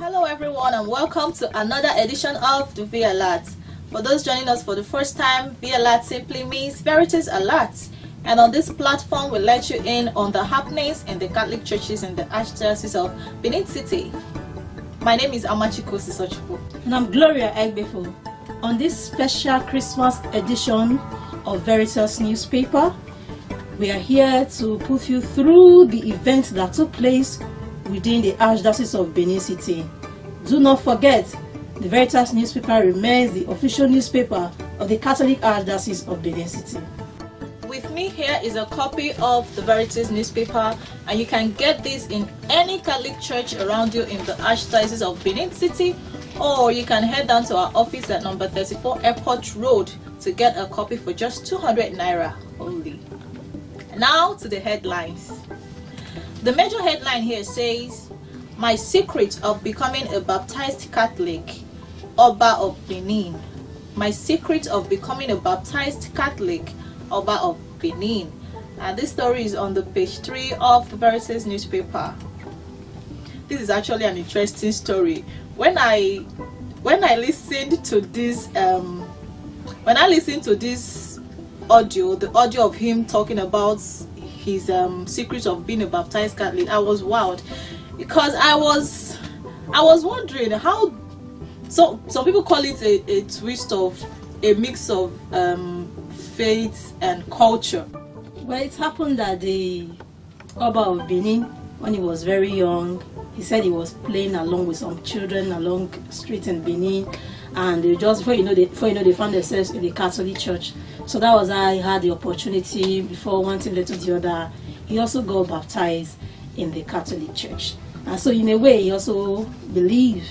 Hello everyone and welcome to another edition of the V Alert. For those joining us for the first time, V Alert simply means Veritas Alert. And on this platform, we'll let you in on the happenings in the Catholic churches in the Archdiocese of Benin City. My name is Amachiko Sisochukwu. And I'm Gloria Egbefo. On this special Christmas edition of Veritas Newspaper, we are here to put you through the events that took place within the Archdiocese of Benin City. Do not forget, the Veritas Newspaper remains the official newspaper of the Catholic Archdiocese of Benin City. With me here is a copy of the Veritas Newspaper, and you can get this in any Catholic church around you in the Archdiocese of Benin City, or you can head down to our office at number 34 Airport Road to get a copy for just 200 Naira only. Now to the headlines. The major headline here says, "My secret of becoming a baptized Catholic, Oba of Benin." My secret of becoming a baptized Catholic, Oba of Benin. And this story is on the page 3 of the Veritas Newspaper. This is actually an interesting story. When I listened to this audio, the audio of him talking about his secret of being a baptized Catholic, I was wowed, because I was wondering how. So some people call it a twist of a mix of faith and culture. Well, it happened that the Oba of Benin, when he was very young, he said he was playing along with some children along the street in Benin, and they just before you know they found themselves in the Catholic Church. So that was how he had the opportunity. Before one thing led to the other, he also got baptized in the Catholic Church, and so in a way he also believed,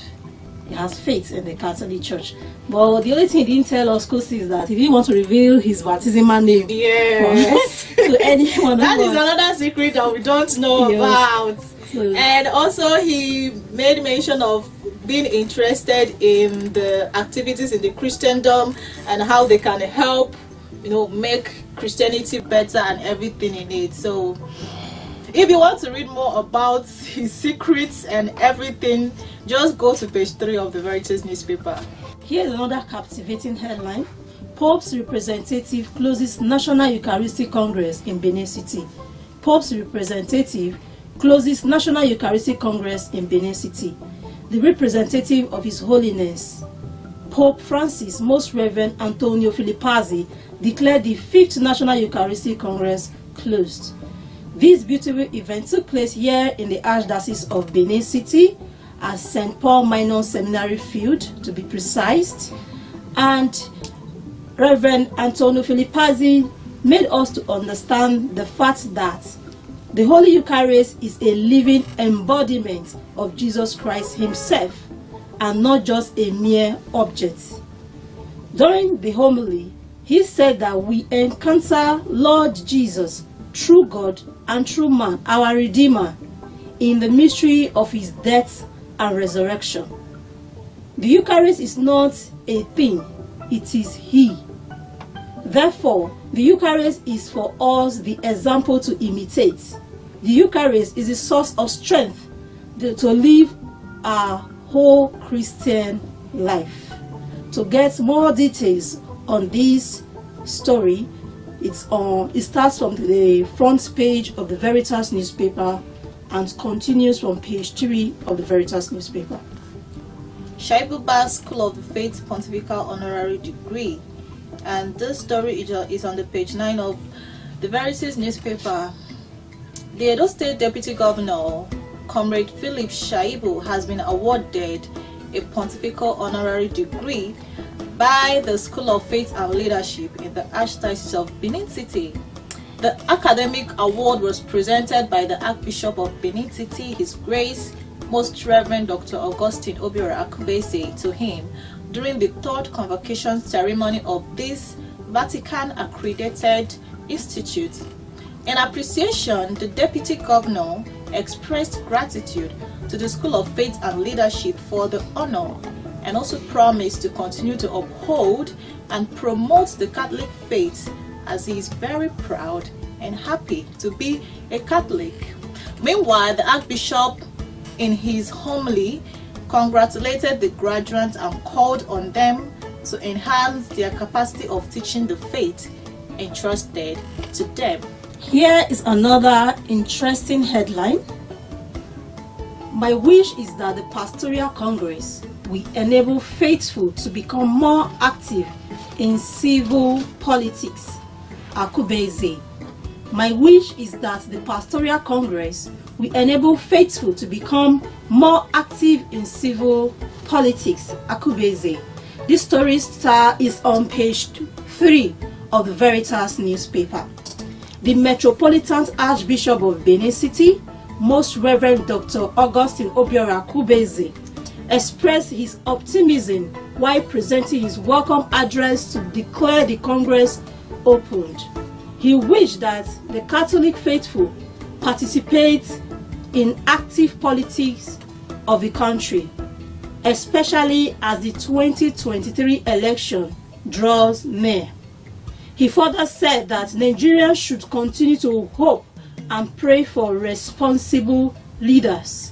he has faith in the Catholic Church. But the only thing he didn't tell us, Kosi, is that he didn't want to reveal his baptismal name. Yes. To anyone. That is another secret that we don't know about. So, and also he made mention of being interested in the activities in the Christendom and how they can help, make Christianity better and everything in it. So if you want to read more about his secrets and everything, just go to page 3 of the Veritas Newspaper. Here's another captivating headline. Pope's representative closes National Eucharistic Congress in Benin City. Pope's representative closes National Eucharistic Congress in Benin City. The representative of His Holiness, Pope Francis, Most Reverend Antonio Filipazzi, declared the 5th National Eucharistic Congress closed. This beautiful event took place here in the Archdiocese of Benin City at St. Paul Minor Seminary Field, to be precise. And Reverend Antonio Filipazzi made us to understand the fact that the Holy Eucharist is a living embodiment of Jesus Christ himself and not just a mere object. During the homily, he said that we encounter Lord Jesus, true God and true man, our Redeemer, in the mystery of his death and resurrection. The Eucharist is not a thing, it is he. Therefore, the Eucharist is for us the example to imitate. The Eucharist is a source of strength to live our whole Christian life. To get more details on this story, it starts from the front page of the Veritas Newspaper and continues from page 3 of the Veritas Newspaper. Shaibu Bas School of the Faith Pontifical Honorary Degree, and this story is on the page 9 of the Veritas Newspaper. The Edo State Deputy Governor, Comrade Philip Shaibu, has been awarded a Pontifical Honorary Degree by the School of Faith and Leadership in the Archdiocese of Benin City. The academic award was presented by the Archbishop of Benin City, His Grace, Most Reverend Dr. Augustine Obiora Akubese, to him during the 3rd convocation ceremony of this Vatican-accredited institute. In appreciation, the Deputy Governor expressed gratitude to the School of Faith and Leadership for the honor, and also promised to continue to uphold and promote the Catholic faith, as he is very proud and happy to be a Catholic. Meanwhile, the Archbishop, in his homily, congratulated the graduates and called on them to enhance their capacity of teaching the faith entrusted to them. Here is another interesting headline. My wish is that the Pastoral Congress will enable faithful to become more active in civil politics. Akubeze. My wish is that the Pastoral Congress will enable faithful to become more active in civil politics. Akubeze. This story is on page 3 of the Veritas Newspaper. The Metropolitan Archbishop of Benin City, Most Reverend Dr. Augustine Obiora Akubeze, expressed his optimism while presenting his welcome address to declare the Congress opened. He wished that the Catholic faithful participate in active politics of the country, especially as the 2023 election draws near. He further said that Nigerians should continue to hope and pray for responsible leaders,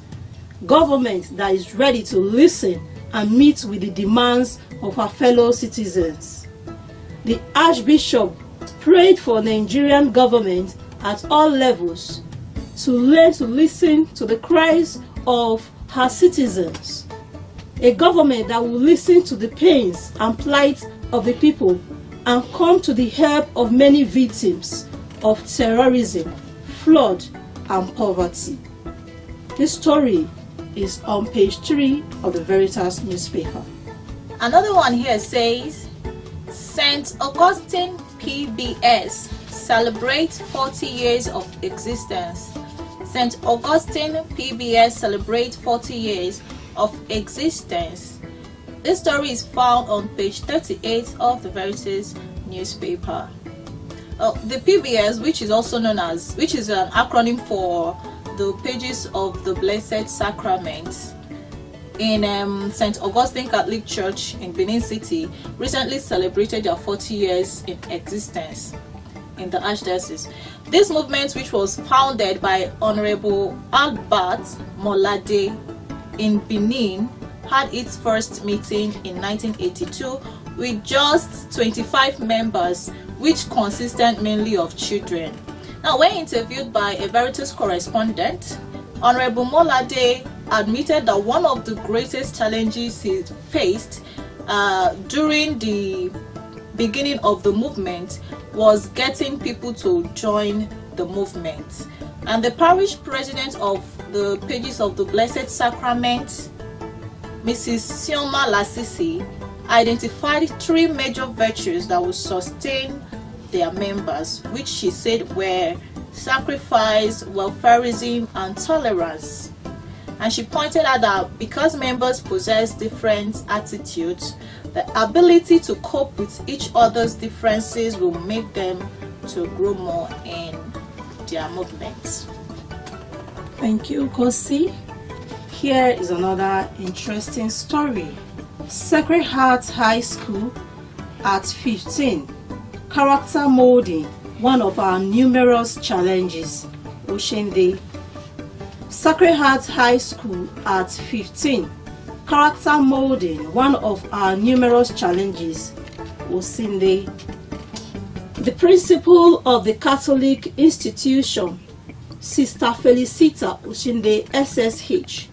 government that is ready to listen and meet with the demands of our fellow citizens. The Archbishop prayed for Nigerian government at all levels to learn to listen to the cries of her citizens. A government that will listen to the pains and plight of the people and come to the help of many victims of terrorism, flood, and poverty. This story is on page 3 of the Veritas Newspaper. Another one here says, St. Augustine PBS celebrates 40 years of existence. St. Augustine PBS celebrates 40 years of existence. This story is found on page 38 of the Veritas Newspaper. The PBS, which is an acronym for the Pages of the Blessed Sacrament in St. Augustine Catholic Church in Benin City, recently celebrated their 40 years in existence in the Archdiocese. This movement, which was founded by Honorable Albert Molade in Benin, had its first meeting in 1982 with just 25 members, which consisted mainly of children. Now, when interviewed by a Veritas correspondent, Honorable Molade admitted that one of the greatest challenges he faced during the beginning of the movement was getting people to join the movement. And the parish president of the Pages of the Blessed Sacrament, Mrs. Sioma Lasisi, identified 3 major virtues that would sustain their members, which she said were sacrifice, welfarism, and tolerance. And she pointed out that because members possess different attitudes, the ability to cope with each other's differences will make them to grow more in their movements. Thank you, Kosi. Here is another interesting story. Sacred Heart High School at 15. Character molding, one of our numerous challenges. Oshende. Sacred Heart High School at 15. Character molding, one of our numerous challenges. Osinde. The principal of the Catholic institution, Sister Felicita Oshinde SSH,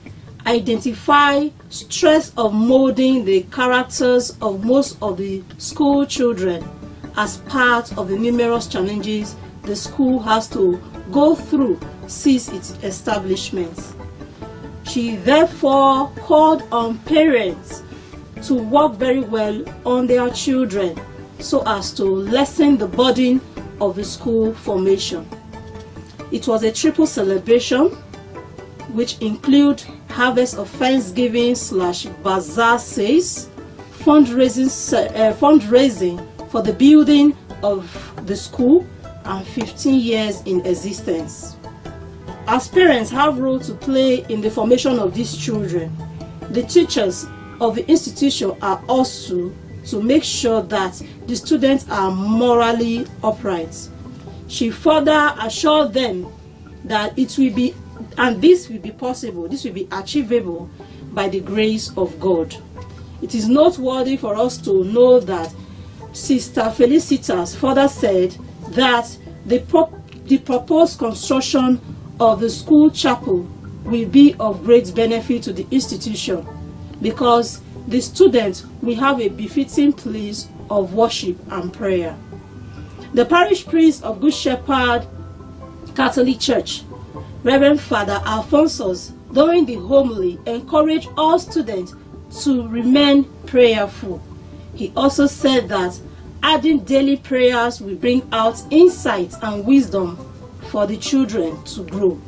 identify stress of molding the characters of most of the school children as part of the numerous challenges the school has to go through since its establishment. She therefore called on parents to work very well on their children so as to lessen the burden of the school formation. It was a triple celebration which include harvest of Thanksgiving / bazaar sales, fundraising for the building of the school, and 15 years in existence. As parents have a role to play in the formation of these children, the teachers of the institution are also to make sure that the students are morally upright. She further assured them that it will be, and this will be possible, this will be achievable by the grace of God. It is noteworthy for us to know that Sister Felicitas further said that the proposed construction of the school chapel will be of great benefit to the institution because the students will have a befitting place of worship and prayer. The parish priest of Good Shepherd Catholic Church, Reverend Father Alphonsus, during the homily encouraged all students to remain prayerful. He also said that adding daily prayers will bring out insight and wisdom for the children to grow.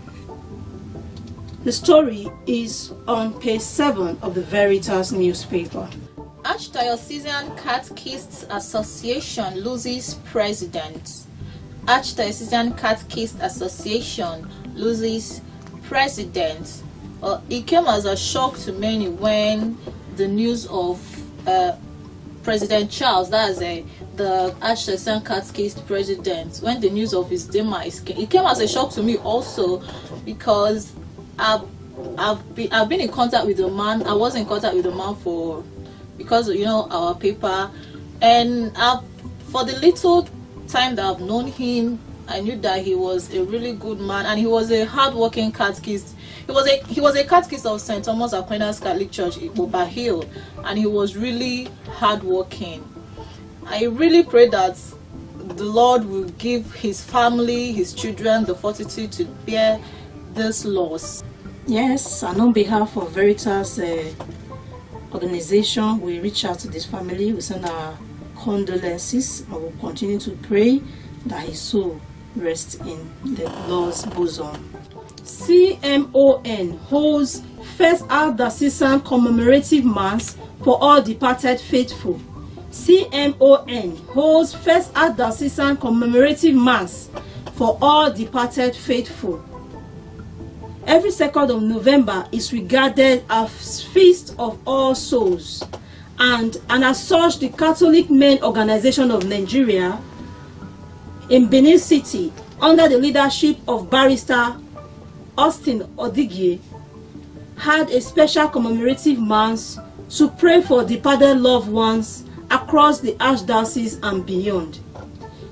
The story is on page 7 of the Veritas newspaper. Archdiocesan Catechists Association loses president. Archdiocesan Catechist Association loses president. It came as a shock to many when the news of President Charles, that is the Archdiocesan Catechist president, when the news of his demise came, it came as a shock to me also, because I've been in contact with the man. I was in contact with the man because you know our paper, and for the little time that I've known him, I knew that he was a really good man, and he was a hard-working catechist. He was a catechist of St. Thomas Aquinas Catholic Church in Boba Hill, and he was really hard-working. I really pray that the Lord will give his family, his children, the fortitude to bear this loss. Yes, and on behalf of Veritas organization, we reach out to this family. We send our condolences, and we'll continue to pray that his soul rests in the Lord's bosom. CMON holds first Diocesan commemorative mass for all departed faithful. CMON holds first Diocesan commemorative mass for all departed faithful. Every 2nd of November is regarded as Feast of All Souls, and as such, the Catholic Men Organization of Nigeria in Benin City, under the leadership of Barrister Austin Odigie, had a special commemorative mass to pray for departed loved ones across the Archdiocese and beyond.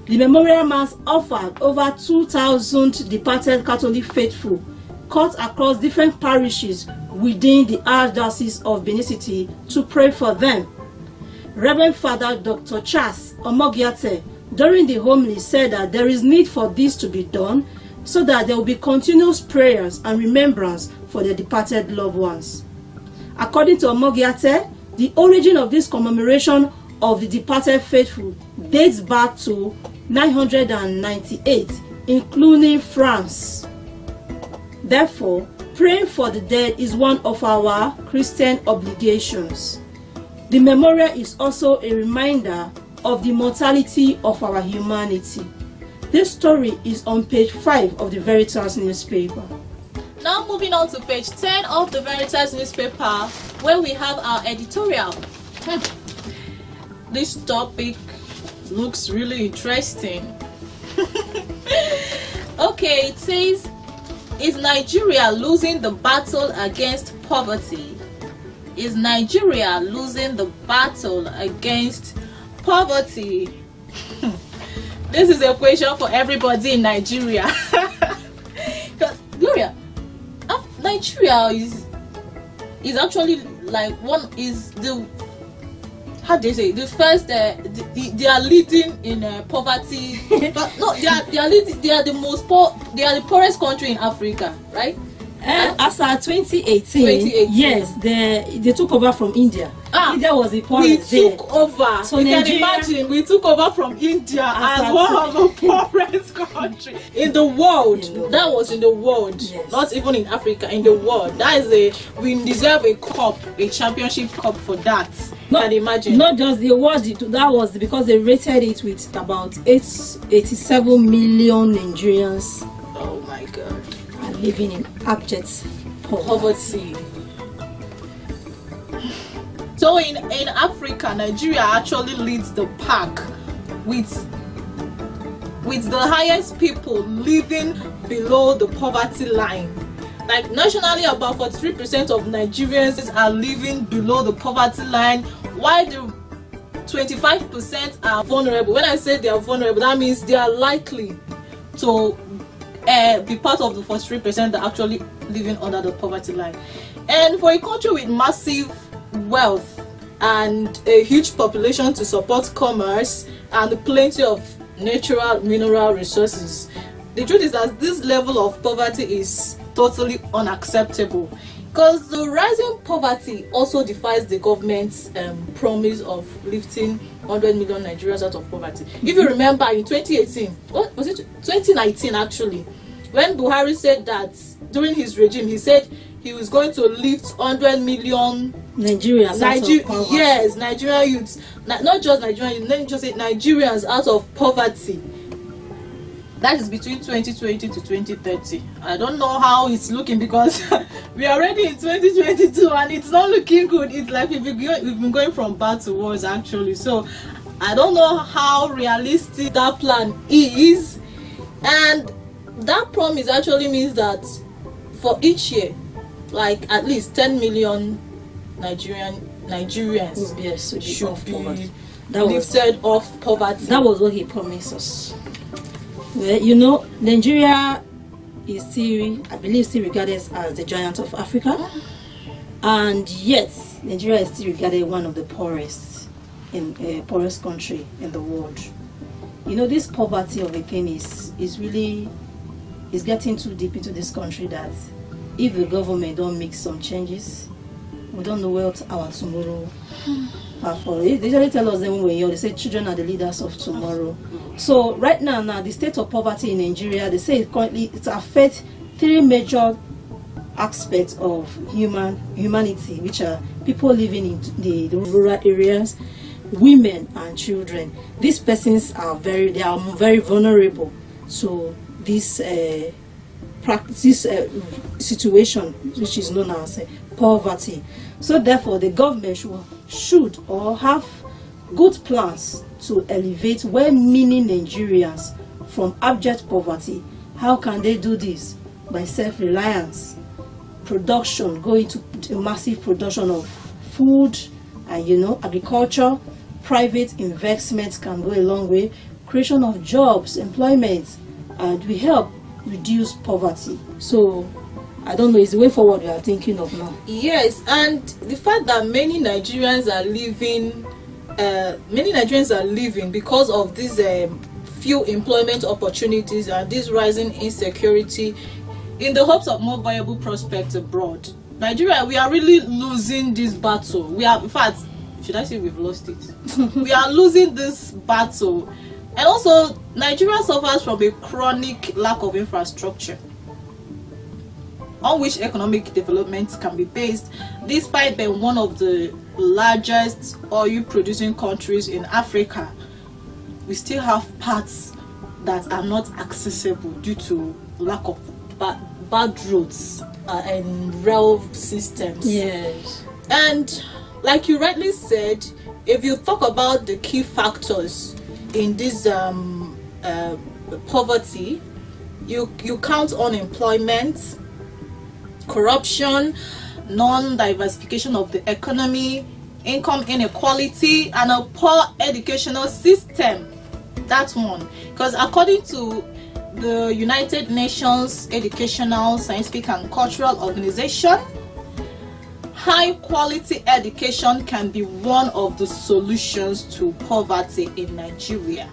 The memorial mass offered over 2,000 departed Catholic faithful cut across different parishes within the Archdiocese of Benin City to pray for them. Reverend Father Dr. Charles Omogiate, during the homily, said that there is need for this to be done so that there will be continuous prayers and remembrance for the departed loved ones. According to Omogiate, the origin of this commemoration of the departed faithful dates back to 998, including France. Therefore, praying for the dead is one of our Christian obligations. The memorial is also a reminder of the mortality of our humanity. This story is on page 5 of the Veritas newspaper. Now moving on to page 10 of the Veritas newspaper, where we have our editorial. This topic looks really interesting. Okay, it says, is Nigeria losing the battle against poverty? Is Nigeria losing the battle against poverty? This is a question for everybody in Nigeria. Gloria, Nigeria is actually like how do you say, the first they are leading in poverty. But no, they are leading, they are the poorest country in Africa, right? As at 2018, yes, they took over from India. India was the poorest. We took over. So you can imagine, we took over from India as one of the poorest country in the world. That was in the world, yes. Not even in Africa, in the world. That is we deserve a cup, a championship cup for that. Can imagine. Not just the award, that was because they rated it with about 87 million Nigerians. Oh my God. Are living in abject poverty. So in Africa, Nigeria actually leads the pack with the highest people living below the poverty line. like nationally, about 43% of Nigerians are living below the poverty line, while the 25% are vulnerable. When I say they are vulnerable, that means they are likely to be part of the 43% that are actually living under the poverty line. And for a country with massive wealth and a huge population to support commerce and plenty of natural mineral resources, the truth is that this level of poverty is totally unacceptable, because the rising poverty also defies the government's promise of lifting 100 million Nigerians out of poverty. If you remember, in 2018, what was it, 2019 actually, when Buhari said that during his regime, he said he was going to lift 100 million Nigerians out of poverty. Yes, Nigerian youths, not just Nigerian youths, let me just say Nigerians out of poverty. That is between 2020 to 2030. I don't know how it's looking, because we are already in 2022 and it's not looking good. It's like we've been going from bad to worse actually. So I don't know how realistic that plan is. And that promise actually means that for each year, like at least 10 million Nigerians yes, should be lifted off poverty. That was what he promised us. Well, you know, Nigeria is still, I believe, still regarded as the giant of Africa, and yet Nigeria is still regarded one of the poorest country in the world. You know, this poverty of a thing is really getting too deep into this country, that if the government don't make some changes, we don't know what our tomorrow are for. They usually tell us that when we're young, they say children are the leaders of tomorrow. So right now, the state of poverty in Nigeria, they say it affects three major aspects of humanity, which are people living in the rural areas, women and children. These persons are very vulnerable to this situation, which is known as poverty. So therefore, the government should have good plans to elevate well-meaning Nigerians from abject poverty. How can they do this? By self-reliance, production, going to a massive production of food and agriculture. Private investments can go a long way. Creation of jobs, employment, and we help reduce poverty. So I don't know, it's the way forward we are thinking of now. Yes, and the fact that many Nigerians are living because of these few employment opportunities and this rising insecurity in the hopes of more viable prospects abroad. Nigeria, we are really losing this battle. We are, in fact, should I say we've lost it? We are losing this battle. And also, Nigeria suffers from a chronic lack of infrastructure on which economic development can be based. Despite being one of the largest oil-producing countries in Africa, we still have parts that are not accessible due to lack of bad roads and rail systems. Yes. And like you rightly said, if you talk about the key factors in this poverty, you count unemployment, corruption, non-diversification of the economy, income inequality, and a poor educational system. That's one. Because according to the United Nations Educational, Scientific and Cultural Organization, high quality education can be one of the solutions to poverty in Nigeria.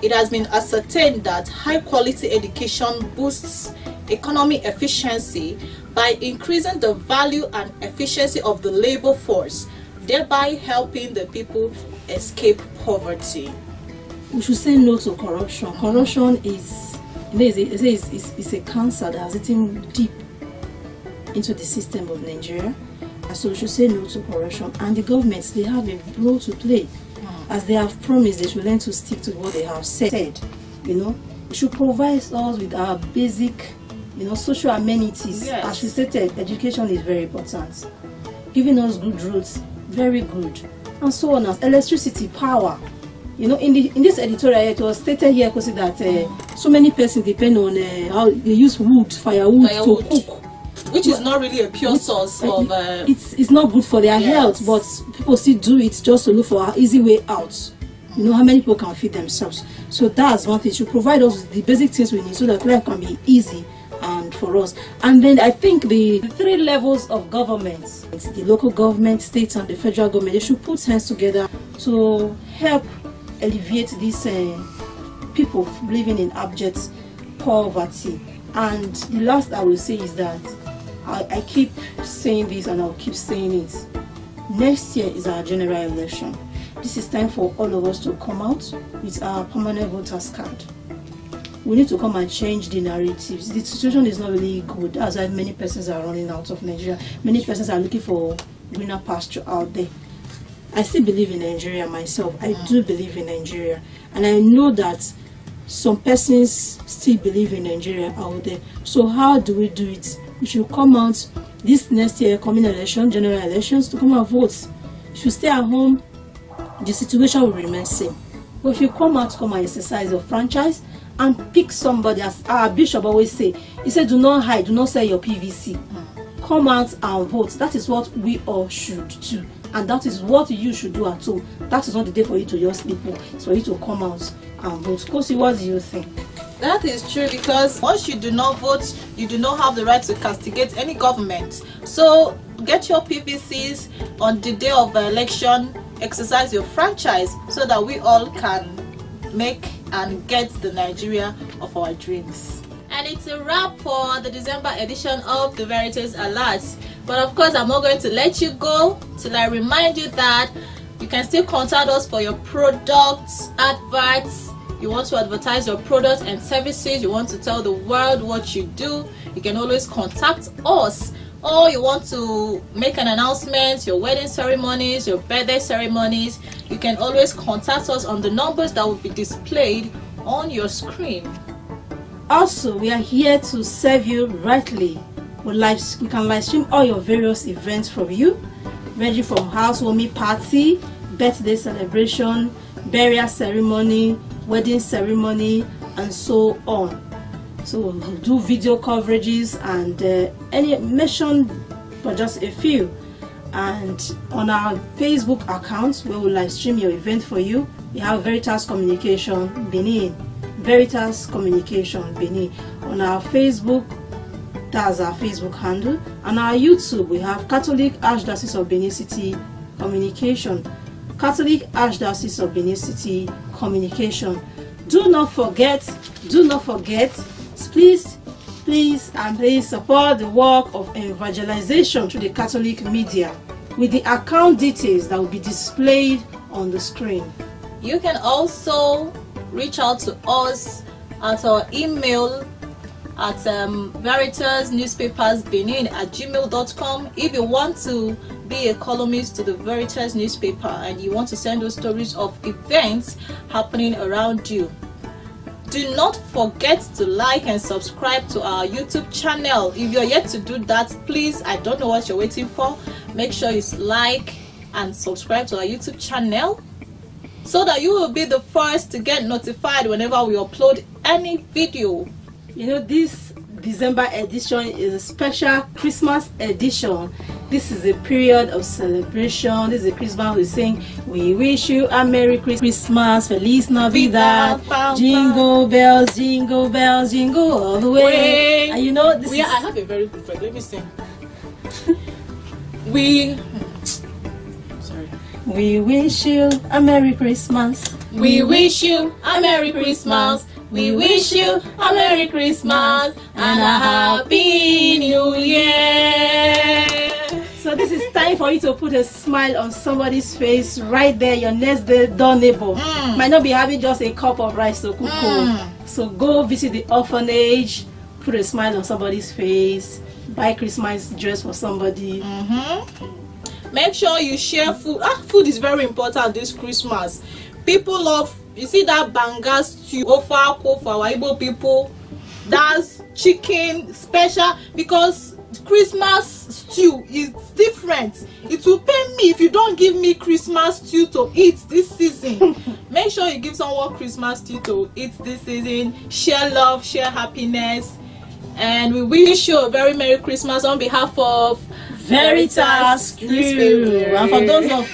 It has been ascertained that high quality education boosts economic efficiency by increasing the value and efficiency of the labor force, thereby helping the people escape poverty. We should say no to corruption. Corruption is a cancer that has eaten deep into the system of Nigeria. And so we should say no to corruption. And the governments, they have a role to play. As they have promised, they should learn to stick to what they have said. We should provide us with our basic social amenities. Yes. As we stated, education is very important. Giving us good roads, very good. And so on. As electricity, power. In this editorial, it was stated here that so many persons depend on how they use firewood to cook. which is not really a pure source of it's not good for their health, but people still do it just to look for an easy way out. You know how many people can feed themselves. So that's one thing. To provide us with the basic things we need so that life can be easy and for us. And then I think the 3 levels of government, it's the local government, state and the federal government, they should put hands together to help alleviate these people living in abject poverty. And the last I will say is that I keep saying this and I'll keep saying it. Next year is our general election. This is time for all of us to come out with our permanent voters card. We need to come and change the narratives. The situation is not really good, as many persons are running out of Nigeria. Many persons are looking for greener pasture out there. I still believe in Nigeria myself. I do believe in Nigeria. And I know that some persons still believe in Nigeria out there. So how do we do it? We should come out this next year, coming election, general elections, to come and vote. If you stay at home, the situation will remain same. But if you come out, come and exercise your franchise and pick somebody, as our bishop always say, he said, do not hide, do not sell your PVC. Come out and vote. That is what we all should do. And that is what you should do at home. That is not the day for you to just sleep. It's for you to come out and vote. Kosi, what do you think? That is true, because once you do not vote, you do not have the right to castigate any government. So get your PVCs on the day of the election, exercise your franchise so that we all can make and get the Nigeria of our dreams. And it's a wrap for the December edition of the Veritas Alerts. But of course, I'm not going to let you go till I remind you that you can still contact us for your products, adverts. You want to advertise your products and services, you want to tell the world what you do, you can always contact us. Or you want to make an announcement, your wedding ceremonies, your birthday ceremonies, you can always contact us on the numbers that will be displayed on your screen. Also, we are here to serve you rightly. We can live stream all your various events from you, ranging from housewarming party, birthday celebration, burial ceremony, wedding ceremony, and so on. So we'll do video coverages and any mention for just a few. And on our Facebook account, we will live stream your event for you. We have Veritas Communication Benin. Veritas Communication Benin. On our Facebook, that's our Facebook handle. On our YouTube, we have Catholic Archdiocese of Benin City Communication. Catholic Archdiocese of Benin City Communication. Do not forget, please support the work of evangelization through the Catholic media with the account details that will be displayed on the screen. You can also reach out to us at our email at veritasnewspapersbenin@gmail.com if you want to be a columnist to the Veritas newspaper and you want to send us stories of events happening around you. Do not forget to like and subscribe to our YouTube channel. If you're yet to do that, please, I don't know what you're waiting for. Make sure you like and subscribe to our YouTube channel so that you will be the first to get notified whenever we upload any video. You know, this December edition is a special Christmas edition. This is a period of celebration. This is a Christmas we sing, we wish you a Merry Christmas, Feliz Navidad, jingle bells, jingle all the way. And you know, I have a very good friend. Let me sing. We wish you a Merry Christmas. We wish you a Merry Christmas. We wish you a Merry Christmas and a Happy New Year. So this is time for you to put a smile on somebody's face right there, your next door neighbor. Might not be having just a cup of rice to cook. So go visit the orphanage, put a smile on somebody's face, buy Christmas dress for somebody. Make sure you share food. Food is very important this Christmas. People love, you see that banga stew, ofa for our Igbo people. That's chicken special because Christmas stew is different. It will pain me if you don't give me Christmas stew to eat this season. Make sure you give someone Christmas stew to eat this season. Share love, share happiness, And we wish you a very Merry Christmas on behalf of Veritas Newspaper. And for those of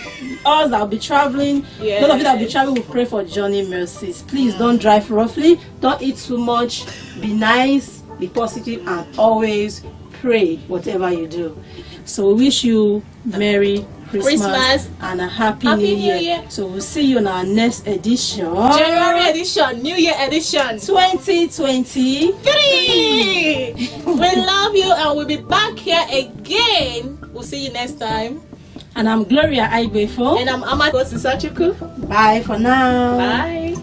us that will be traveling, yes, those of you that will be traveling, we pray for journey mercies. Please don't drive roughly, don't eat too much, be nice, be positive, and always pray whatever you do. So we wish you Merry Christmas and a Happy New Year. So we'll see you in our next edition. January edition, New Year edition 2023. We love you and we'll be back here again. We'll see you next time. And I'm Gloria Aibefo. And I'm Amado Sisachuku. Bye for now. Bye.